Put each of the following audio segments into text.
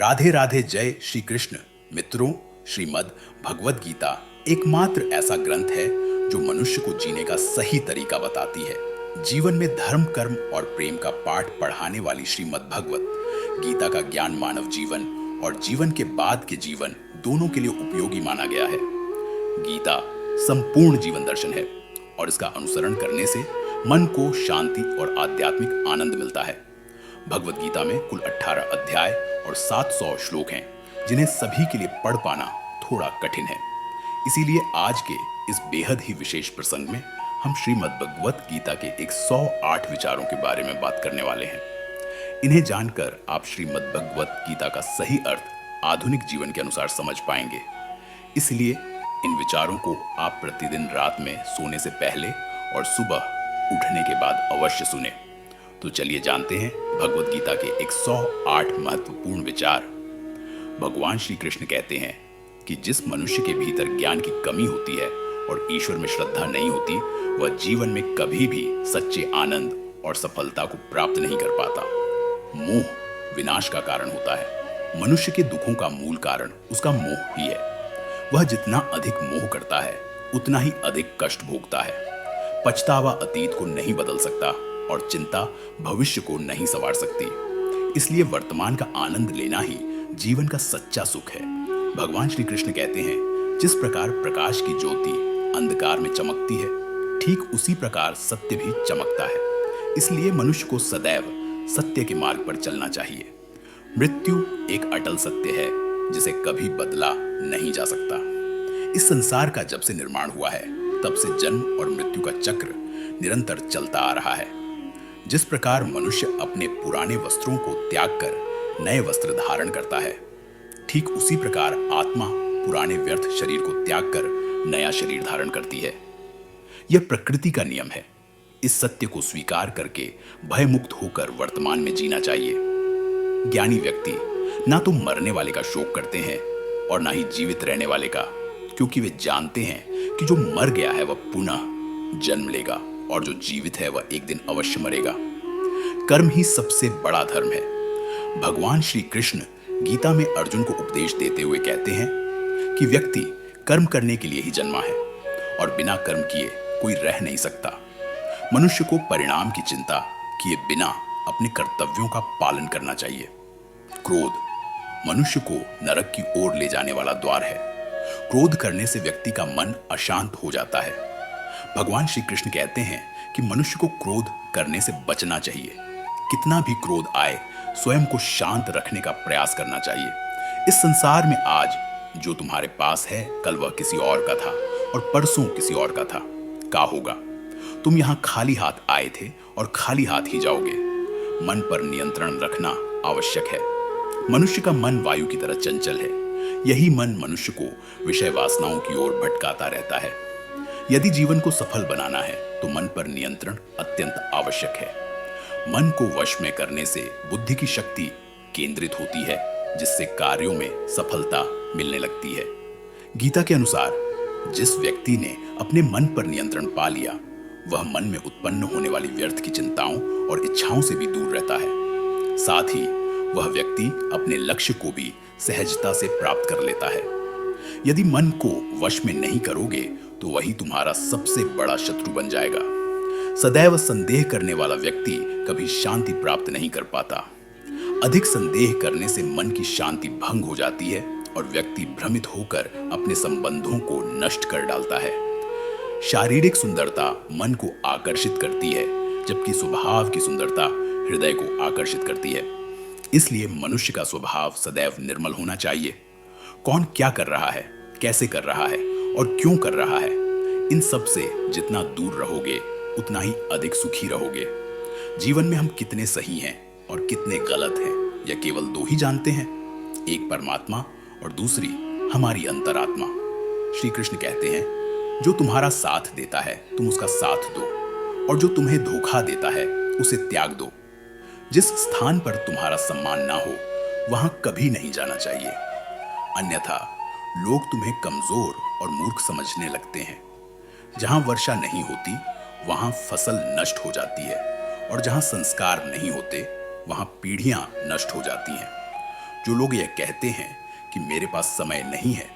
राधे राधे जय श्री कृष्ण। मित्रों, श्रीमद् भगवत गीता एकमात्र ऐसा ग्रंथ है जो मनुष्य को जीने का सही तरीका बताती है। जीवन में धर्म, कर्म और प्रेम का पाठ पढ़ाने वाली श्रीमद् भगवत गीता का ज्ञान मानव जीवन और जीवन के बाद के जीवन दोनों के लिए उपयोगी माना गया है। गीता संपूर्ण जीवन दर्शन है और इसका अनुसरण करने से मन को शांति और आध्यात्मिक आनंद मिलता है। भगवत गीता में कुल 18 अध्याय और 700 श्लोक हैं, जिन्हें सभी के लिए पढ़ पाना थोड़ा कठिन है। इसीलिए आज के इस बेहद ही विशेष प्रसंग में हम श्रीमद् भगवत गीता के 108 विचारों के बारे में बात करने वाले हैं। इन्हें जानकर आप श्रीमद् भगवत गीता का सही अर्थ आधुनिक जीवन के अनुसार समझ पाएंगे। इसलिए इन विचारों को आप प्रतिदिन रात में सोने से पहले और सुबह उठने के बाद अवश्य सुने। तो चलिए जानते हैं भगवत गीता के 108 महत्वपूर्ण विचार। भगवान श्री कृष्ण कहते हैं कि जिस मनुष्य के भीतर ज्ञान की कमी होती है और ईश्वर में श्रद्धा नहीं होती, वह जीवन में कभी भी सच्चे आनंद और सफलता को प्राप्त नहीं कर पाता। मोह विनाश का कारण होता है। मनुष्य के दुखों का मूल कारण उसका मोह ही है। वह जितना अधिक मोह करता है, उतना ही अधिक कष्ट भोगता है। पछतावा अतीत को नहीं बदल सकता और चिंता भविष्य को नहीं संवार सकती। इसलिए वर्तमान का आनंद लेना ही जीवन का सच्चा सुख है। भगवान श्री कृष्ण कहते हैं, जिस प्रकार प्रकाश की ज्योति अंधकार में चमकती है, ठीक उसी प्रकार सत्य भी चमकता है। इसलिए मनुष्य को सदैव सत्य के मार्ग पर चलना चाहिए। मृत्यु एक अटल सत्य है जिसे कभी बदला नहीं जा सकता। इस संसार का जब से निर्माण हुआ है, तब से जन्म और मृत्यु का चक्र निरंतर चलता आ रहा है। जिस प्रकार मनुष्य अपने पुराने वस्त्रों को त्याग कर नए वस्त्र धारण करता है, ठीक उसी प्रकार आत्मा पुराने व्यर्थ शरीर को त्याग कर नया शरीर धारण करती है। यह प्रकृति का नियम है। इस सत्य को स्वीकार करके भयमुक्त होकर वर्तमान में जीना चाहिए। ज्ञानी व्यक्ति ना तो मरने वाले का शोक करते हैं और ना ही जीवित रहने वाले का, क्योंकि वे जानते हैं कि जो मर गया है वह पुनः जन्म लेगा और जो जीवित है वह एक दिन अवश्य मरेगा। कर्म ही सबसे बड़ा धर्म है। भगवान श्री कृष्ण गीता में अर्जुन को उपदेश देते हुए कहते हैं कि व्यक्ति कर्म करने के लिए ही जन्मा है और बिना कर्म किए कोई रह नहीं सकता। मनुष्य को परिणाम की चिंता किए बिना अपने कर्तव्यों का पालन करना चाहिए। क्रोध मनुष्य को नरक की ओर ले जाने वाला द्वार है। क्रोध करने से व्यक्ति का मन अशांत हो जाता है। भगवान श्री कृष्ण कहते हैं कि मनुष्य को क्रोध करने से बचना चाहिए। कितना भी क्रोध आए, स्वयं को शांत रखने का प्रयास करना चाहिए। इस संसार में आज जो तुम्हारे पास है, कल वह किसी और का था और परसों किसी और का था। क्या होगा? तुम यहां खाली हाथ आए थे और खाली हाथ ही जाओगे। मन पर नियंत्रण रखना आवश्यक है। मनुष्य का मन वायु की तरह चंचल है। यही मन मनुष्य को विषय वासनाओं की ओर भटकाता रहता है। यदि जीवन को सफल बनाना है तो मन पर नियंत्रण अत्यंत आवश्यक है। मन को वश में करने से बुद्धि की शक्ति केंद्रित होती है, जिससे कार्यों में सफलता मिलने लगती है। गीता के अनुसार जिस व्यक्ति ने अपने मन पर नियंत्रण पा लिया, वह मन में उत्पन्न होने वाली व्यर्थ की चिंताओं और इच्छाओं से भी दूर रहता है। साथ ही वह व्यक्ति अपने लक्ष्य को भी सहजता से प्राप्त कर लेता है। यदि मन को वश में नहीं करोगे तो वही तुम्हारा सबसे बड़ा शत्रु बन जाएगा। सदैव संदेह करने वाला व्यक्ति कभी शांति प्राप्त नहीं कर पाता। अधिक संदेह करने से मन की शांति भंग हो जाती है और व्यक्ति भ्रमित होकर अपने संबंधों को नष्ट कर डालता है। शारीरिक सुंदरता मन को आकर्षित करती है, जबकि स्वभाव की सुंदरता हृदय को आकर्षित करती है। इसलिए मनुष्य का स्वभाव सदैव निर्मल होना चाहिए। कौन क्या कर रहा है, कैसे कर रहा है और क्यों कर रहा है, इन सब से जितना दूर रहोगे उतना ही अधिक सुखी रहोगे। जीवन में हम कितने सही हैं और कितने गलत हैं, यह केवल दो ही जानते हैं, एक परमात्मा और दूसरी हमारी अंतरात्मा। श्री कृष्ण कहते हैं, जो तुम्हारा साथ देता है तुम उसका साथ दो, और जो तुम्हें धोखा देता है उसे त्याग दो। जिस स्थान पर तुम्हारा सम्मान ना हो, वहां कभी नहीं जाना चाहिए, अन्यथा लोग तुम्हें कमजोर और मूर्ख समझने लगते हैं। जहां वर्षा नहीं होती वहां फसल नष्ट हो जाती है, और जहां संस्कार नहीं होते वहां पीढ़ियां नष्ट हो जाती हैं। जो लोग यह कहते हैं कि मेरे पास समय नहीं है,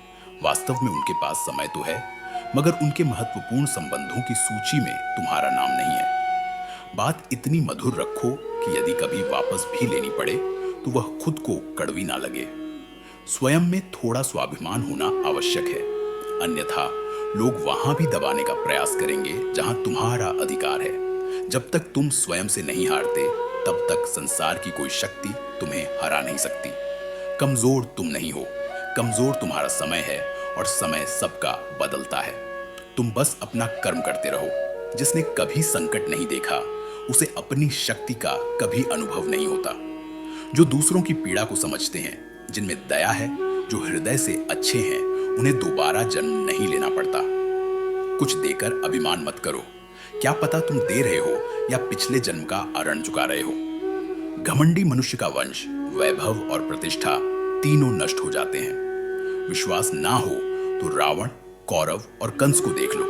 वास्तव में उनके पास समय तो है, मगर उनके महत्वपूर्ण संबंधों की सूची में तुम्हारा नाम नहीं है। बात इतनी मधुर रखो कि यदि कभी वापस भी लेनी पड़े तो वह खुद को कड़वी ना लगे। स्वयं में थोड़ा स्वाभिमान होना आवश्यक है, अन्यथा लोग वहां भी दबाने का प्रयास करेंगे जहां तुम्हारा अधिकार है। जब तक तुम स्वयं से नहीं हारते, तब तक संसार की कोई शक्ति तुम्हें हरा नहीं सकती। कमजोर तुम नहीं हो, कमजोर तुम्हारा समय है, और समय सबका बदलता है। तुम बस अपना कर्म करते रहो। जिसने कभी संकट नहीं देखा, उसे अपनी शक्ति का कभी अनुभव नहीं होता। जो दूसरों की पीड़ा को समझते हैं, जिनमें दया है, जो हृदय से अच्छे हैं, उन्हें दोबारा जन्म नहीं लेना पड़ता। कुछ देकर अभिमान मत करो। क्या पता तुम दे रहे हो या पिछले जन्म का अरण चुका रहे हो। घमंडी मनुष्य का वंश, वैभव और प्रतिष्ठा तीनों नष्ट हो जाते हैं। विश्वास ना हो तो रावण, कौरव और कंस को देख लो।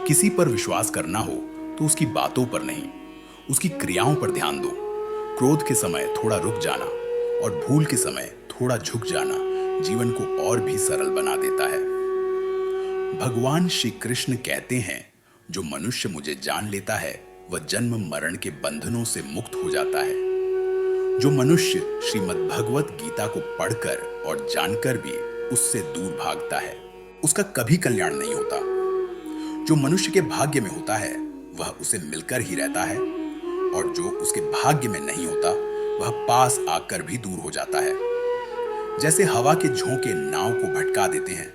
किसी पर विश्वास करना हो तो उसकी बातों पर नहीं, उसकी क्रियाओं पर ध्यान दो। क्रोध के समय थोड़ा रुक जाना और भूल के समय थोड़ा झुक जाना जीवन को और भी सरल बना देता है। भगवान श्री कृष्ण कहते हैं, जो मनुष्य मुझे जान लेता है वह जन्म मरण के बंधनों से मुक्त हो जाता है। जो मनुष्य श्रीमद् भगवत गीता को पढ़कर और जानकर भी उससे दूर भागता है, उसका कभी कल्याण नहीं होता। जो मनुष्य के भाग्य में होता है वह उसे मिलकर ही रहता है, और जो उसके भाग्य में नहीं होता वह पास आकर भी दूर हो जाता है। जैसे हवा के झोंके नाव को भटका देते हैं,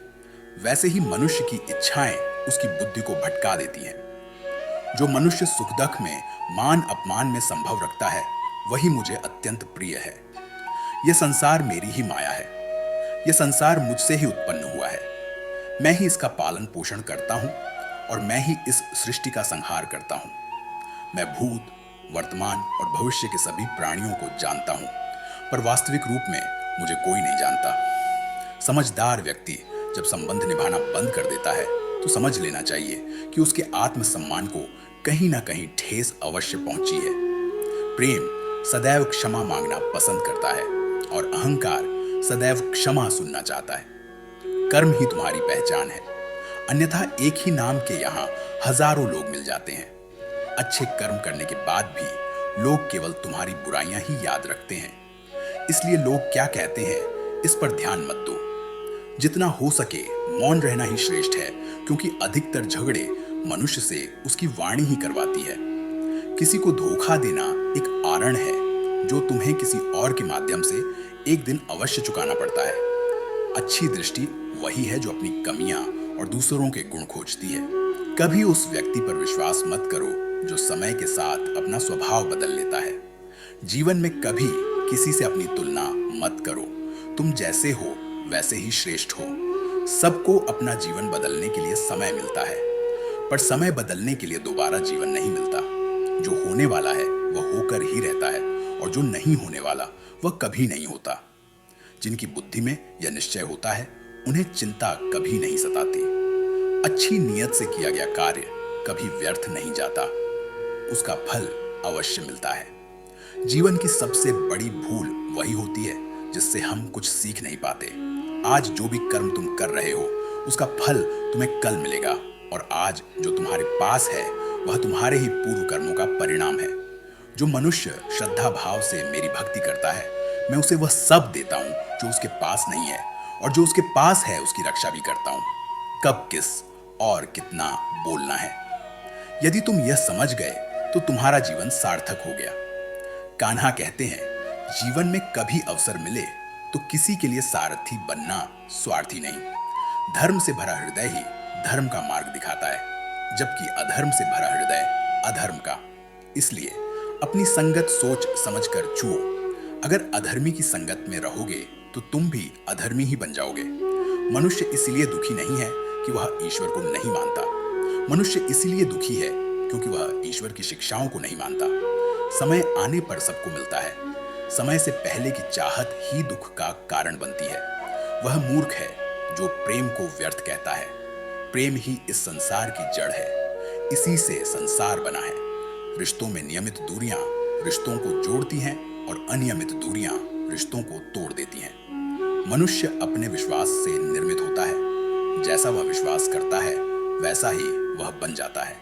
वैसे ही मनुष्य की इच्छाएं उसकी बुद्धि को भटका देती हैं। जो मनुष्य सुख दुख में, मान अपमान में संभव रखता है, वही मुझे अत्यंत प्रिय है। यह संसार मेरी ही माया है। यह संसार मुझसे ही उत्पन्न हुआ है। मैं ही इसका पालन पोषण करता हूं और मैं ही इस सृष्टि का संहार करता हूं। मैं भूत, वर्तमान और भविष्य के सभी प्राणियों को जानता हूं, पर वास्तविक रूप में मुझे कोई नहीं जानता। समझदार व्यक्ति जब संबंध निभाना बंद कर देता है तो समझ लेना चाहिए कि उसके आत्मसम्मान को कहीं ना कहीं ठेस अवश्य पहुंची है। प्रेम सदैव क्षमा मांगना पसंद करता है और अहंकार सदैव क्षमा सुनना चाहता है। कर्म ही तुम्हारी पहचान है, अन्यथा एक ही नाम के यहां हजारों लोग मिल जाते हैं। अच्छे कर्म करने के बाद भी लोग केवल तुम्हारी बुराइयां ही याद रखते हैं। इसलिए लोग क्या कहते हैं इस पर ध्यान मत दो। जितना हो सके मौन रहना ही श्रेष्ठ है, क्योंकि अधिकतर झगड़े मनुष्य से उसकी वाणी ही करवाती है। किसी को धोखा देना एक आरण है जो तुम्हें किसी और के माध्यम से एक दिन अवश्य चुकाना पड़ता है। अच्छी दृष्टि वही है जो अपनी कमियां और दूसरों के गुण खोजती है। कभी उस व्यक्ति पर विश्वास मत करो जो समय के साथ अपना स्वभाव बदल लेता है। जीवन में कभी किसी से अपनी तुलना मत करो। तुम जैसे हो वैसे ही श्रेष्ठ हो। सबको अपना जीवन बदलने के लिए समय मिलता है, पर समय बदलने के लिए दोबारा जीवन नहीं मिलता। जो होने वाला है वह होकर ही रहता है, और जो नहीं होने वाला वह कभी नहीं होता। जिनकी बुद्धि में यह निश्चय होता है, उन्हें चिंता कभी नहीं सताती। अच्छी नीयत से किया गया कार्य कभी व्यर्थ नहीं जाता, उसका फल अवश्य मिलता है। जीवन की सबसे बड़ी भूल वही होती है जिससे हम कुछ सीख नहीं पाते। आज जो भी कर्म तुम कर रहे हो उसका फल तुम्हें कल मिलेगा, और आज जो तुम्हारे पास है वह तुम्हारे ही पूर्व कर्मों का परिणाम है। जो मनुष्य श्रद्धा भाव से मेरी भक्ति करता है, मैं उसे वह सब देता हूं जो उसके पास नहीं है, और जो उसके पास है उसकी रक्षा भी करता हूं। कब किस और कितना बोलना है, यदि तुम यह समझ गए तो तुम्हारा जीवन सार्थक हो गया। कान्हा कहते हैं, जीवन में कभी अवसर मिले तो किसी के लिए सारथी बनना स्वार्थी नहीं। धर्म से भरा हृदय ही धर्म का मार्ग दिखाता है, जबकि अधर्म से भरा हृदय अधर्म का। इसलिए अपनी संगत सोच समझकर चुओ। अगर अधर्मी की संगत में रहोगे तो तुम भी अधर्मी ही बन जाओगे। मनुष्य इसलिए दुखी नहीं है कि वह ईश्वर को नहीं मानता। मनुष्य इसलिए दुखी है क्योंकि वह ईश्वर की शिक्षाओं को नहीं मानता। समय आने पर सबको मिलता है। समय से पहले की चाहत ही दुख का कारण बनती है। वह मूर्ख है जो प्रेम को व्यर्थ कहता है। प्रेम ही इस संसार की जड़ है, इसी से संसार बना है। रिश्तों में नियमित दूरियां रिश्तों को जोड़ती हैं और अनियमित दूरियां रिश्तों को तोड़ देती हैं। मनुष्य अपने विश्वास से निर्मित होता है। जैसा वह विश्वास करता है वैसा ही वह बन जाता है।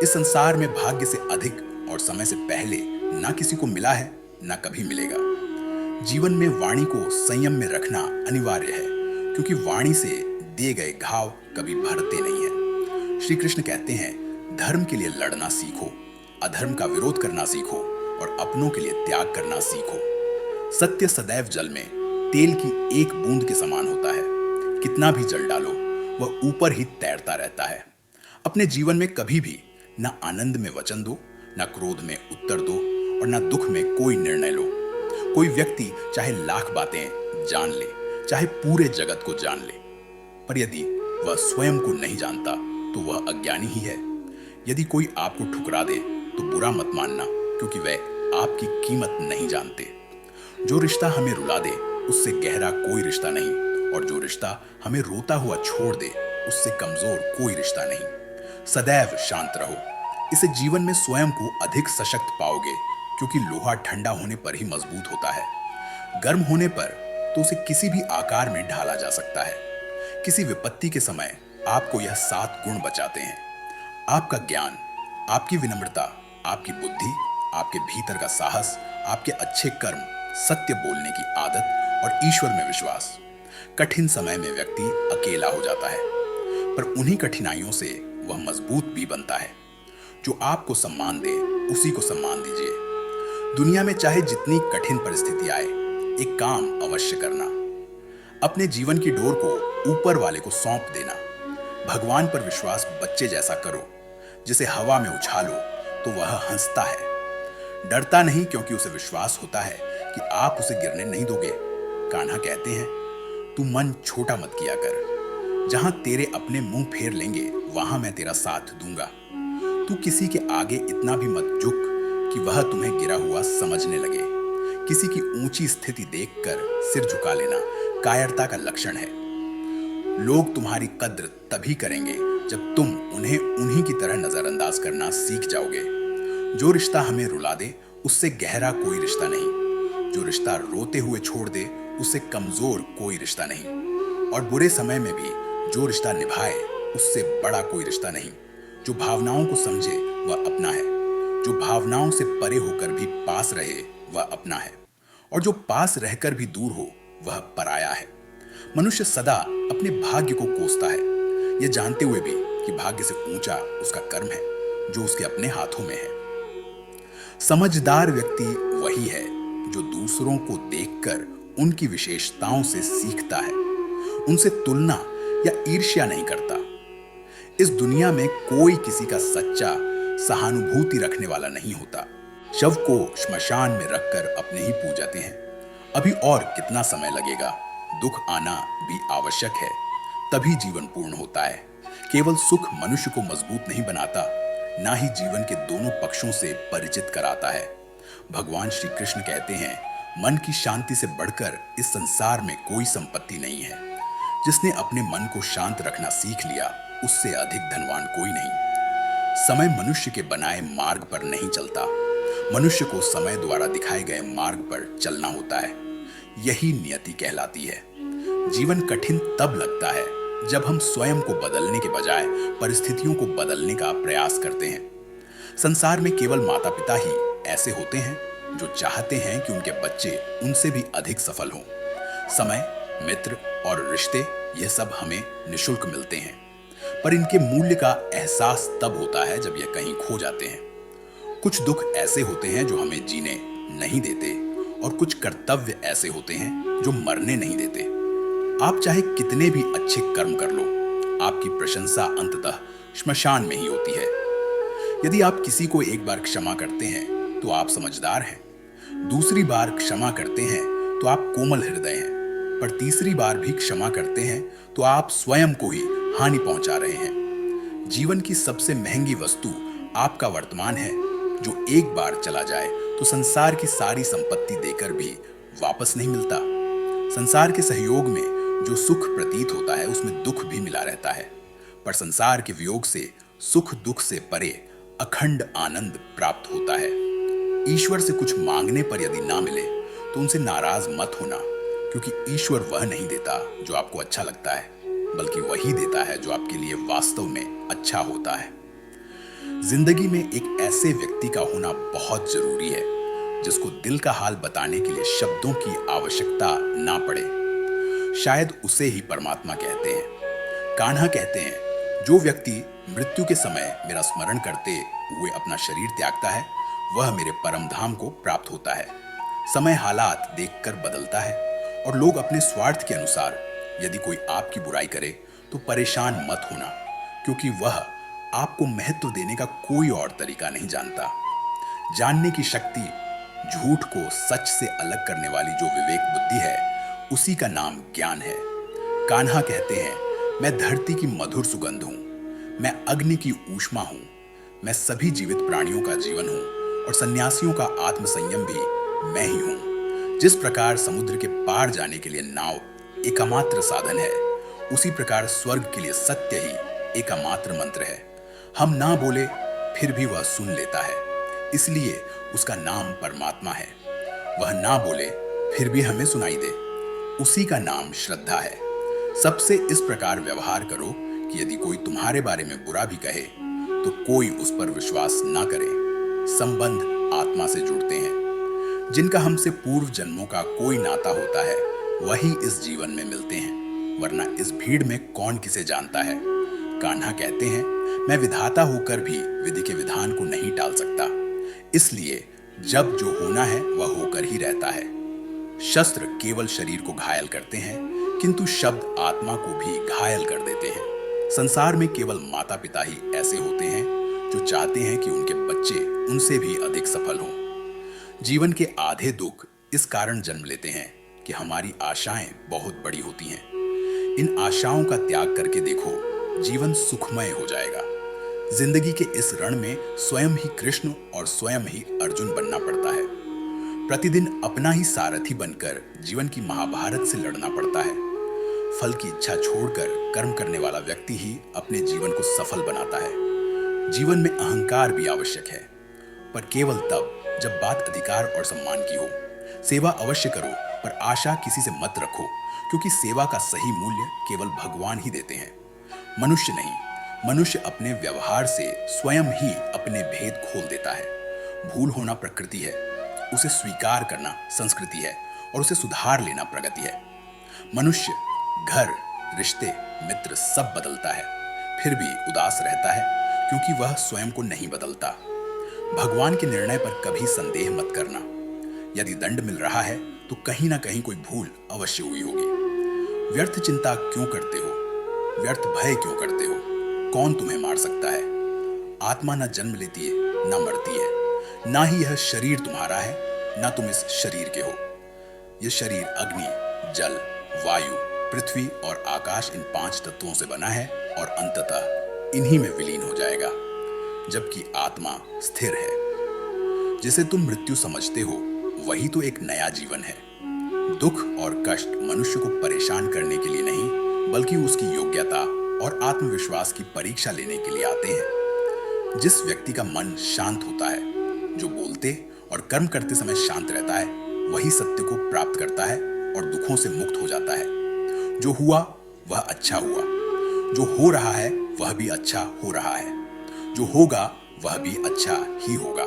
इस संसार में भाग्य से अधिक और समय से पहले ना किसी को मिला है ना कभी मिलेगा। जीवन में वाणी को संयम में रखना अनिवार्य है, क्योंकि वाणी से दिए गए घाव कभी भरते नहीं हैं। श्री कृष्ण कहते हैं, धर्म के लिए लड़ना सीखो, अधर्म का विरोध करना सीखो और अपनों के लिए त्याग करना सीखो। सत्य सदैव जल में तेल की एक बूंद के समान होता है। कितना भी जल डालो वह ऊपर ही तैरता रहता है। अपने जीवन में कभी भी ना आनंद में वचन दो, ना क्रोध में उत्तर दो और ना दुख में कोई निर्णय लो। कोई व्यक्ति चाहे लाख बातें जान ले, चाहे पूरे जगत को जान ले, पर यदि वह स्वयं को नहीं जानता तो वह अज्ञानी ही है। यदि कोई आपको ठुकरा दे तो बुरा मत मानना, क्योंकि वह आपकी कीमत नहीं जानते। जो रिश्ता हमें रुला दे उससे गहरा कोई रिश्ता नहीं, और जो रिश्ता हमें रोता हुआ छोड़ दे उससे कमजोर कोई रिश्ता नहीं। सदैव शांत रहो, इसे जीवन में स्वयं को अधिक सशक्त पाओगे, क्योंकि लोहा ठंडा होने पर ही मजबूत होता है। गर्म होने पर तो उसे किसी भी आकार में ढाला जा सकता है। किसी विपत्ति के समय आपको यह 7 गुण बचाते हैं: आपका ज्ञान, आपकी विनम्रता, आपकी बुद्धि, आपके भीतर का साहस, आपके अच्छे कर्म, सत्य बोलने की आदत और ईश्वर में विश्वास। कठिन समय में व्यक्ति अकेला हो जाता है, पर उन्हीं कठिनाइयों से वह मजबूत भी बनता है। जो आपको सम्मान दे उसी को सम्मान दीजिए। दुनिया में चाहे जितनी कठिन परिस्थिति आए, एक काम अवश्य करना: अपने जीवन की डोर को ऊपर वाले को सौंप देना। भगवान पर विश्वास बच्चे जैसा करो, जिसे हवा में उछालो तो वह हंसता है। डरता नहीं, क्योंकि उसे विश्वास होता है कि आप उसे गिरने नहीं दोगे। कान्हा कहते हैं, तू मन छोटा मत किया कर, जहां तेरे अपने मुंह फेर लेंगे वहां मैं तेरा साथ दूंगा। तू किसी के आगे इतना भी मत झुक कि वह तुम्हें गिरा हुआ समझने लगे। किसी की ऊंची स्थिति देखकर सिर झुका लेना कायरता का लक्षण है। लोग तुम्हारी कद्र तभी करेंगे जब तुम उन्हें उन्हीं की तरह नजरअंदाज करना सीख जाओगे। जो रिश्ता हमें रुला दे उससे गहरा कोई रिश्ता नहीं। जो रिश्ता रोते हुए छोड़ दे उससे कमजोर कोई रिश्ता नहीं। और बुरे समय में भी जो रिश्ता निभाए उससे बड़ा कोई रिश्ता नहीं। जो भावनाओं को समझे वह अपना है। जो भावनाओं से परे होकर भी पास रहे वह अपना है, और जो पास रहकर भी दूर हो वह पराया है। मनुष्य सदा अपने भाग्य को कोसता है, यह जानते हुए भी कि भाग्य से ऊंचा उसका कर्म है जो उसके अपने हाथों में है। समझदार व्यक्ति वही है जो दूसरों को देखकर उनकी विशेषताओं से सीखता है, उनसे तुलना या ईर्ष्या नहीं करता। इस दुनिया में कोई किसी का सच्चा सहानुभूति रखने वाला नहीं होता। शव को श्मशान में रखकर अपने ही पूजाते हैं। अभी और कितना समय लगेगा, दुख आना भी आवश्यक है, तभी जीवन पूर्ण होता है। केवल सुख मनुष्य को मजबूत नहीं बनाता, ना ही जीवन के दोनों पक्षों से परिचित कराता है। भगवान श्री कृष्ण कहते हैं, मन की शांति से बढ़कर इस संसार में कोई संपत्ति नहीं है। जिसने अपने मन को शांत रखना सीख लिया उससे अधिक धनवान कोई नहीं। समय मनुष्य के बनाए मार्ग पर नहीं चलता, मनुष्य को समय द्वारा दिखाए गए मार्ग पर चलना होता है। यही नियति कहलाती है। जीवन कठिन तब लगता है जब हम स्वयं को बदलने के बजाय परिस्थितियों को बदलने का प्रयास करते हैं। संसार में केवल माता पिता ही ऐसे होते हैं जो चाहते हैं कि उनके बच्चे उनसे भी अधिक सफल हों। समय, मित्र और रिश्ते यह सब हमें निशुल्क मिलते हैं, पर इनके मूल्य का एहसास तब होता है जब यह कहीं खो जाते हैं। कुछ दुख ऐसे होते हैं जो हमें जीने नहीं देते, और कुछ कर्तव्य ऐसे होते हैं जो मरने नहीं देते। आप चाहे कितने भी अच्छे कर्म कर लो, आपकी प्रशंसा अंततः श्मशान में ही होती है। यदि आप किसी को एक बार क्षमा करते हैं तो आप समझदार हैं, दूसरी बार क्षमा करते हैं तो आप कोमल हृदय हैं, पर तीसरी बार भी क्षमा करते हैं तो आप स्वयं को ही हानि पहुंचा रहे हैं। जीवन की सबसे महंगी वस्तु आपका वर्तमान है, जो एक बार चला जाए तो संसार की सारी संपत्ति देकर भी वापस नहीं मिलता। संसार के सहयोग में जो सुख प्रतीत होता है उसमें दुख भी मिला रहता है, पर संसार के वियोग से सुख दुख से परे अखंड आनंद प्राप्त होता है। ईश्वर से कुछ मांगने पर यदि ना मिले तो उनसे नाराज मत होना, क्योंकि ईश्वर वह नहीं देता जो आपको अच्छा लगता है, बल्कि वही देता है जो आपके लिए वास्तव में अच्छा होता है। जिंदगी में एक ऐसे व्यक्ति का होना बहुत जरूरी है जिसको दिल का हाल बताने के लिए शब्दों की आवश्यकता ना पड़े। शायद उसे ही परमात्मा कहते हैं। कान्हा कहते हैं, जो व्यक्ति मृत्यु के समय मेरा स्मरण करते हुए अपना शरीर त्यागता है, वह मेरे परम धाम को प्राप्त होता है। समय हालात देखकर बदलता है और लोग अपने स्वार्थ के अनुसार यदि कोई आपकी बुराई करे तो परेशान मत होना, क्योंकि वह आपको महत्व देने का कोई और तरीका नहीं जानता। जानने की शक्ति, झूठ को सच से अलग करने वाली जो विवेक बुद्धि है, उसी का नाम ज्ञान है। कान्हा कहते हैं, मैं धरती की मधुर सुगंध हूं, मैं अग्नि की ऊष्मा हूं, मैं सभी जीवित प्राणियों का जीवन हूं और सन्यासियों का आत्मसंयम भी मैं ही हूं। जिस प्रकार समुद्र के पार जाने के लिए नाव एकमात्र साधन है, उसी प्रकार स्वर्ग के लिए सत्य ही एकमात्र मंत्र है। हम ना बोले फिर भी वह सुन लेता है, इसलिए उसका नाम परमात्मा है। वह ना बोले फिर भी हमें सुनाई दे, उसी का नाम श्रद्धा है। सबसे इस प्रकार व्यवहार करो कि यदि कोई तुम्हारे बारे में बुरा भी कहे तो कोई उस पर विश्वास ना करे। संबंध आत्मा से जुड़ते हैं। जिनका हमसे पूर्व जन्मों का कोई नाता होता है, वही इस जीवन में मिलते हैं, वरना इस भीड़ में कौन किसे जानता है। कान्हा कहते हैं, मैं विधाता होकर भी विधि के विधान को नहीं टाल सकता, इसलिए जब जो होना है वह होकर ही रहता है। शस्त्र केवल शरीर को घायल करते हैं, किंतु शब्द आत्मा को भी घायल कर देते हैं। संसार में केवल माता पिता ही ऐसे होते हैं जो चाहते हैं कि उनके बच्चे उनसे भी अधिक सफल हों। जीवन के आधे दुख इस कारण जन्म लेते हैं कि हमारी आशाएं बहुत बड़ी होती हैं। इन आशाओं का त्याग करके देखो, जीवन सुखमय हो जाएगा। जिंदगी के इस रण में स्वयं ही कृष्ण और स्वयं ही अर्जुन बनना पड़ता है। प्रतिदिन अपना ही सारथी बनकर जीवन की महाभारत से लड़ना पड़ता है। फल की इच्छा छोड़कर कर्म करने वाला व्यक्ति ही अपने जीवन को सफल बनाता है। जीवन में अहंकार भी आवश्यक है, पर केवल तब जब बात अधिकार और सम्मान की हो। सेवा अवश्य करो, पर आशा किसी से मत रखो, क्योंकि सेवा का सही मूल्य केवल भगवान ही देते हैं, मनुष्य नहीं। मनुष्य अपने व्यवहार से स्वयं ही अपने भेद खोल देता है। भूल होना प्रकृति है, उसे स्वीकार करना संस्कृति है और उसे सुधार लेना प्रगति है। मनुष्य घर, रिश्ते, मित्र सब बदलता है, फिर भी उदास रहता है, क्योंकि वह स्वयं को नहीं बदलता। भगवान के निर्णय पर कभी संदेह मत करना। यदि दंड मिल रहा है तो कहीं ना कहीं कोई भूल अवश्य हुई होगी। व्यर्थ चिंता क्यों करते हो? व्यर्थ भय क्यों करते हो? कौन तुम्हें मार सकता है? आत्मा न जन्म लेती है, न मरती है, ना ही यह शरीर तुम्हारा है, ना तुम इस शरीर के हो। यह शरीर अग्नि, जल, वायु, पृथ्वी और आकाश, इन 5 तत्वों से बना है और अंततः इन्हीं में विलीन हो जाएगा, जबकि आत्मा स्थिर है। जिसे तुम मृत्यु समझते हो, वही तो एक नया जीवन है। दुख और कष्ट मनुष्य को परेशान करने के लिए नहीं, बल्कि उसकी योग्यता और आत्मविश्वास की परीक्षा लेने के लिए आते हैं। जिस व्यक्ति का मन शांत होता है, जो बोलते और कर्म करते समय शांत रहता है, वही सत्य को प्राप्त करता है और दुखों से मुक्त हो जाता है। जो हुआ वह अच्छा हुआ, जो हो रहा है वह भी अच्छा हो रहा है, जो होगा वह भी अच्छा ही होगा।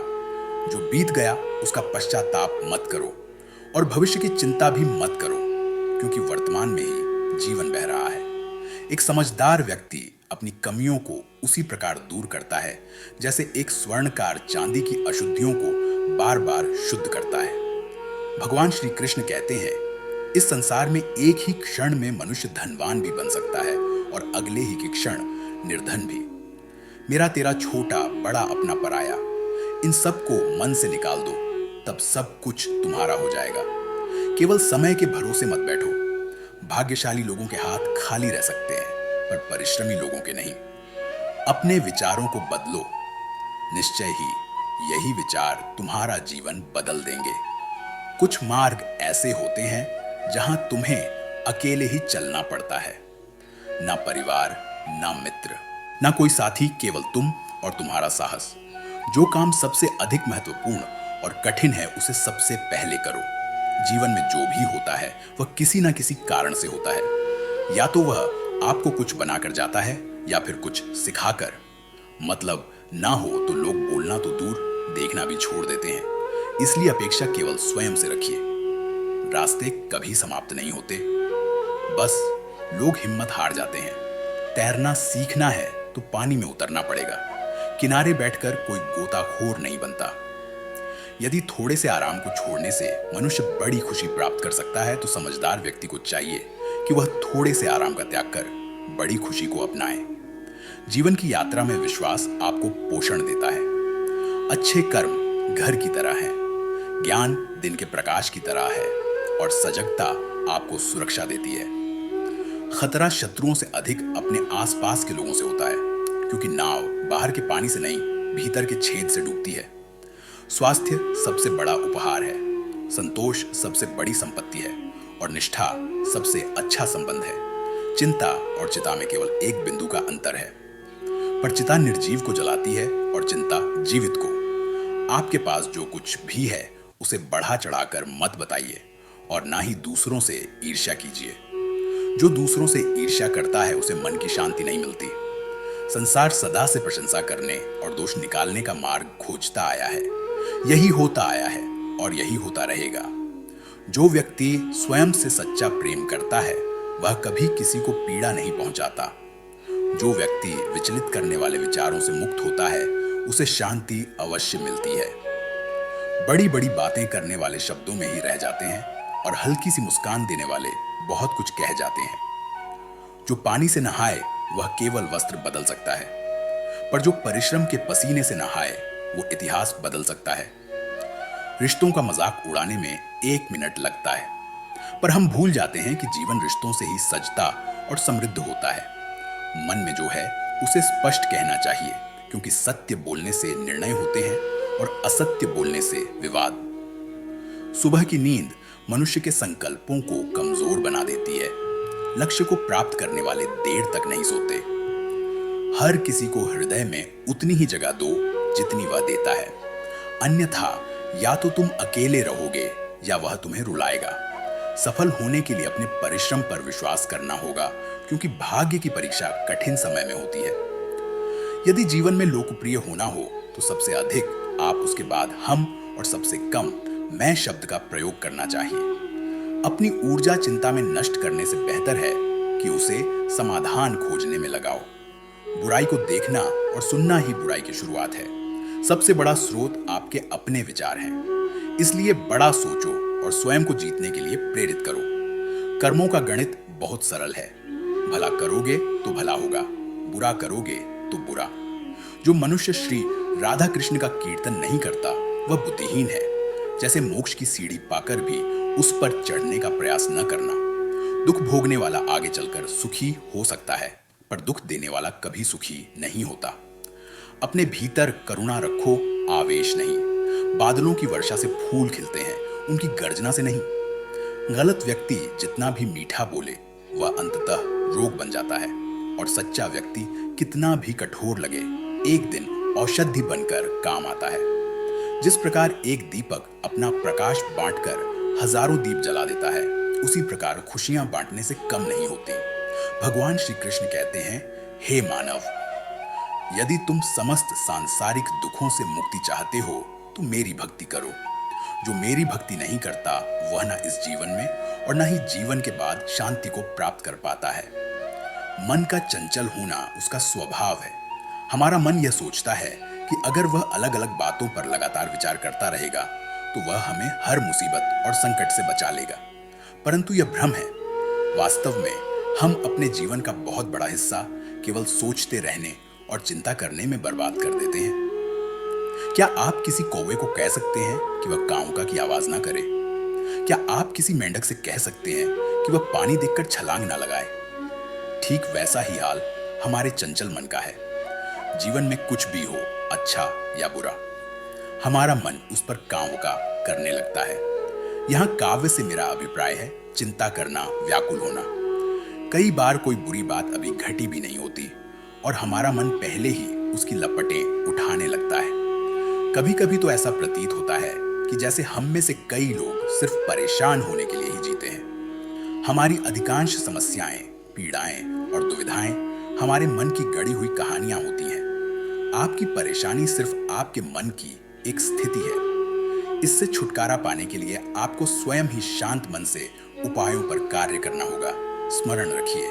जो बीत गया उसका पश्चाताप मत करो और भविष्य की चिंता भी मत करो, क्योंकि वर्तमान में ही जीवन बह रहा है। एक समझदार व्यक्ति अपनी कमियों को उसी प्रकार दूर करता है जैसे एक स्वर्णकार चांदी की अशुद्धियों को बार बार शुद्ध करता है। भगवान श्री कृष्ण कहते हैं, इस संसार में एक ही क्षण में मनुष्य धनवान भी बन सकता है और अगले ही के क्षण निर्धन भी। मेरा तेरा छोटा बड़ा अपना पराया, इन सब को मन से निकाल दो, तब सब कुछ तुम्हारा हो जाएगा। केवल समय के भरोसे मत बैठो। भाग्यशाली लोगों के हाथ खाली रह सकते हैं, पर परिश्रमी लोगों के नहीं। अपने विचारों को बदलो, निश्चय ही यही विचार तुम्हारा जीवन बदल देंगे। कुछ मार्ग ऐसे होते हैं जहां तुम्हें अकेले ही चलना पड़ता है। ना परिवार, ना मित्र, ना कोई साथी, केवल तुम और तुम्हारा साहस। जो काम सबसे अधिक महत्वपूर्ण और कठिन है, उसे सबसे पहले करो। जीवन में जो भी होता है वह किसी ना किसी कारण से होता है। या तो वह आपको कुछ बनाकर जाता है या फिर कुछ सिखाकर। मतलब ना हो तो लोग बोलना तो दूर, देखना भी छोड़ देते हैं। इसलिए अपेक्षा केवल स्वयं से रखिए। रास्ते कभी समाप्त नहीं होते, बस लोग हिम्मत हार जाते हैं। तैरना सीखना है तो पानी में उतरना पड़ेगा। किनारे बैठकर कोई गोताखोर नहीं बनता। यदि थोड़े से आराम को छोड़ने से मनुष्य बड़ी खुशी प्राप्त कर सकता है, तो समझदार व्यक्ति को चाहिए कि वह थोड़े से आराम का त्याग कर बड़ी खुशी को अपनाए। जीवन की यात्रा में विश्वास आपको पोषण देता है। अच्छे कर्म घर की तरह है, ज्ञान दिन के प्रकाश की तरह है और सजगता आपको सुरक्षा देती है। खतरा शत्रुओं से अधिक अपने आसपास के लोगों से होता है, क्योंकि नाव बाहर के पानी से नहीं, भीतर के छेद से डूबती है। स्वास्थ्य सबसे बड़ा उपहार है, संतोष सबसे बड़ी संपत्ति है और निष्ठा सबसे अच्छा संबंध है। चिंता और चिता में केवल एक बिंदु का अंतर है, पर चिता निर्जीव को जलाती है और चिंता जीवित को। आपके पास जो कुछ भी है उसे बढ़ा चढ़ाकर मत बताइए और ना ही दूसरों से ईर्ष्या कीजिए। जो दूसरों से ईर्ष्या करता है उसे मन की शांति नहीं मिलती। संसार सदा से प्रशंसा करने और दोष निकालने का मार्ग खोजता आया है। यही होता आया है और यही होता रहेगा। जो व्यक्ति स्वयं से सच्चा प्रेम करता है वह कभी किसी को पीड़ा नहीं पहुंचाता। जो व्यक्ति विचलित करने वाले विचारों से मुक्त होता है उसे शांति अवश्य मिलती है। बड़ी बड़ी बातें करने वाले शब्दों में ही रह जाते हैं और हल्की सी मुस्कान देने वाले बहुत कुछ कह जाते हैं। जो पानी से नहाए वह केवल वस्त्र बदल सकता है, पर जो परिश्रम के पसीने से नहाए वो इतिहास बदल सकता है। रिश्तों का मजाक उड़ाने में 1 मिनट लगता है, पर हम भूल जाते हैं कि जीवन रिश्तों से ही सजता और समृद्ध होता है। मन में जो है उसे स्पष्ट कहना चाहिए, क्योंकि सत्य बोलने से निर्णय होते हैं और असत्य बोलने से विवाद। सुबह की नींद मनुष्य के संकल्पों को कमजोर बना देती है। लक्ष्य को प्राप्त करने वाले देर तक नहीं सोते। हर किसी को हृदय में उतनी ही जगह दो जितनी वह देता है, अन्यथा या तो तुम अकेले रहोगे या वह तुम्हें रुलाएगा। सफल होने के लिए अपने परिश्रम पर विश्वास करना होगा, क्योंकि भाग्य की परीक्षा कठिन समय में होती है। यदि जीवन में लोकप्रिय होना हो तो सबसे अधिक आप, उसके बाद हम और सबसे कम मैं शब्द का प्रयोग करना चाहिए। अपनी ऊर्जा चिंता में नष्ट करने से बेहतर है कि उसे समाधान खोजने में लगाओ। बुराई को देखना और सुनना ही बुराई की शुरुआत है। सबसे बड़ा स्रोत आपके अपने विचार हैं। इसलिए बड़ा सोचो और स्वयं को जीतने के लिए प्रेरित करो। कर्मों का गणित बहुत सरल है। भला करोगे तो भला होगा, बुरा करोगे तो बुरा। जो मनुष्य श्री राधा कृष्ण का कीर्तन नहीं करता वह बुद्धिहीन है। जैसे मोक्ष की सीढ़ी पाकर भी उस पर चढ़ने का प्रयास न करना। दुख भोगने वाला आगे चलकर सुखी हो सकता है, पर दुख देने वाला कभी सुखी नहीं होता। अपने भीतर करुणा रखो, आवेश नहीं। बादलों की वर्षा से फूल खिलते हैं, उनकी गर्जना से नहीं। गलत व्यक्ति जितना भी मीठा बोले वह अंततः रोग बन जाता है, और सच्चा व्यक्ति कितना भी कठोर लगे एक दिन औषधि बनकर काम आता है। जिस प्रकार एक दीपक अपना प्रकाश बांटकर हजारों दीप जला देता है, उसी प्रकार खुशियां बांटने से कम नहीं होती। भगवान श्री कृष्ण कहते हैं, हे मानव, यदि तुम समस्त सांसारिक दुखों से मुक्ति चाहते हो तो मेरी भक्ति करो। जो मेरी भक्ति नहीं करता वह ना इस जीवन में और ना ही जीवन के बाद शांति को प्राप्त कर पाता है। मन का चंचल होना उसका स्वभाव है। हमारा मन यह सोचता है कि अगर वह अलग अलग बातों पर लगातार विचार करता रहेगा तो वह हमें हर मुसीबत और संकट से बचा लेगा, परंतु यह भ्रम है। वास्तव में हम अपने जीवन का बहुत बड़ा हिस्सा केवल सोचते रहने और चिंता करने में बर्बाद कर देते हैं। क्या आप किसी कौवे को कह सकते हैं कि वह काऊ का की आवाज ना करे? क्या आप किसी मेंढक से कह सकते हैं कि वह पानी देखकर छलांग ना लगाए? ठीक वैसा ही हाल हमारे चंचल मन का है। जीवन में कुछ भी हो, अच्छा या बुरा, हमारा मन उस पर काव्य का करने लगता है। यहां काव्य से मेरा अभिप्राय है चिंता करना, व्याकुल होना। कई बार कोई बुरी बात अभी घटी भी नहीं होती और हमारा मन पहले ही उसकी लपटें उठाने लगता है। कभी कभी तो ऐसा प्रतीत होता है कि जैसे हम में से कई लोग सिर्फ परेशान होने के लिए ही जीते हैं। हमारी अधिकांश समस्याएं, पीड़ाएं और दुविधाएं हमारे मन की गढ़ी हुई कहानियां होती हैं। आपकी परेशानी सिर्फ आपके मन की एक स्थिति है। इससे छुटकारा पाने के लिए आपको स्वयं ही शांत मन से उपायों पर कार्य करना होगा। स्मरण रखिए,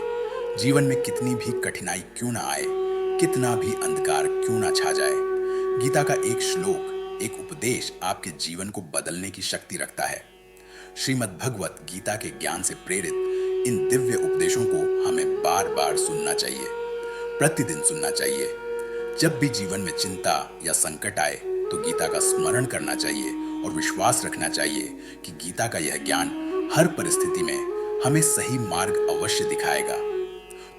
जीवन में कितनी भी कठिनाई क्यों ना आए, कितना भी अंधकार क्यों ना छा जाए, गीता का एक श्लोक, एक उपदेश आपके जीवन को बदलने की शक्ति रखता है। श्रीमद् भगवत गीता के ज्ञान से प्रेरित इन दिव्य उपदेशों को हमें बार बार सुनना चाहिए, प्रतिदिन सुनना चाहिए। जब भी जीवन में चिंता या संकट आए तो गीता का स्मरण करना चाहिए और विश्वास रखना चाहिए कि गीता का यह ज्ञान हर परिस्थिति में हमें सही मार्ग अवश्य दिखाएगा।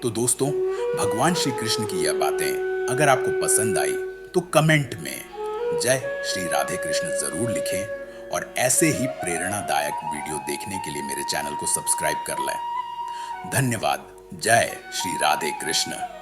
तो दोस्तों, भगवान श्री कृष्ण की यह बातें अगर आपको पसंद आई तो कमेंट में जय श्री राधे कृष्ण जरूर लिखें और ऐसे ही प्रेरणादायक वीडियो देखने के लिए मेरे चैनल को सब्सक्राइब कर लें। धन्यवाद। जय श्री राधे कृष्ण।